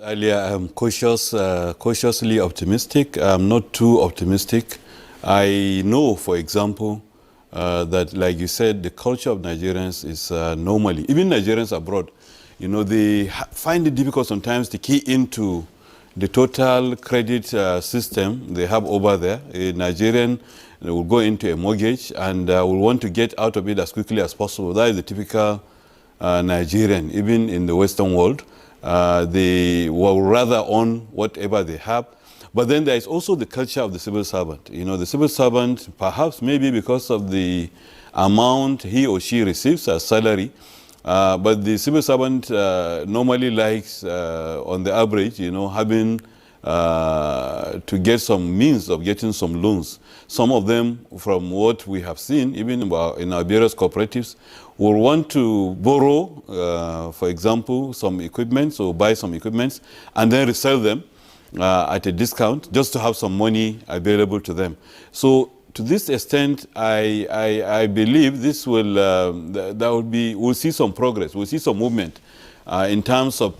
Earlier, I'm cautiously optimistic. I'm not too optimistic. I know, for example, that, like you said, the culture of Nigerians is normally, even Nigerians abroad, they find it difficult sometimes to key into the total credit system they have over there. A Nigerian will go into a mortgage and will want to get out of it as quickly as possible. That is the typical Nigerian, even in the Western world. They will rather own whatever they have. But then there is also the culture of the civil servant. The civil servant, perhaps maybe because of the amount he or she receives as salary, but the civil servant normally likes, on the average, having to get some means of getting some loans. Some of them, from what we have seen, even in our various cooperatives, will want to borrow, for example, some equipment or buy some equipment and then resell them at a discount just to have some money available to them. So to this extent, I believe this will, we'll see some progress, we'll see some movement in terms of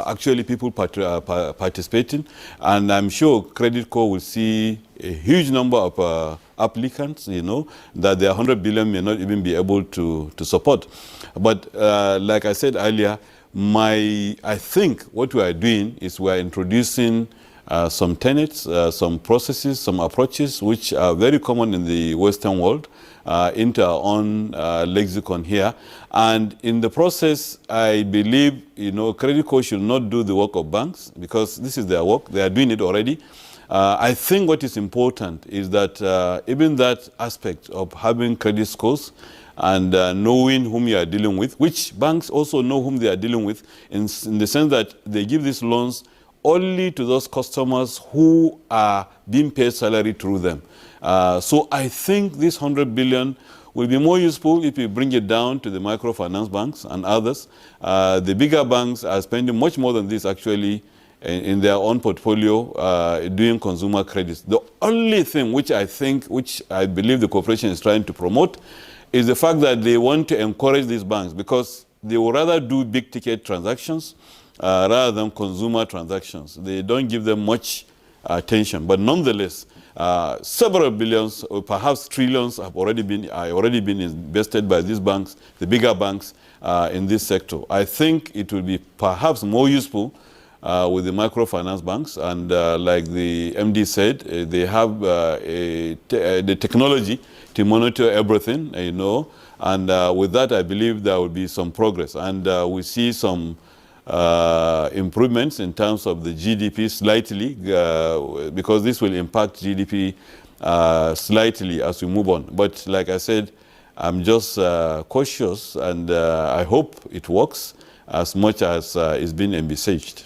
actually people participating. And I'm sure Credit Corps will see a huge number of applicants, that the 100 billion may not even be able to support. But like I said earlier, I think what we are doing is we are introducing some tenets, some processes, some approaches which are very common in the Western world into our own lexicon here. And in the process, I believe, Credit Corps should not do the work of banks because this is their work. They are doing it already. I think what is important is that even that aspect of having credit scores and knowing whom you are dealing with, which banks also know whom they are dealing with, in the sense that they give these loans only to those customers who are being paid salary through them. So I think this 100 billion will be more useful if you bring it down to the microfinance banks and others. The bigger banks are spending much more than this actually in their own portfolio doing consumer credits. The only thing which I believe the corporation is trying to promote is the fact that they want to encourage these banks because they would rather do big ticket transactions rather than consumer transactions. They don't give them much attention, but nonetheless, several billions or perhaps trillions are already been invested by these banks, the bigger banks in this sector. I think it will be perhaps more useful with the microfinance banks, and like the MD said, they have the technology to monitor everything, and with that I believe there will be some progress, and we see some improvements in terms of the GDP slightly, because this will impact GDP slightly as we move on. But like I said, I'm just cautious, and I hope it works as much as it's been envisaged.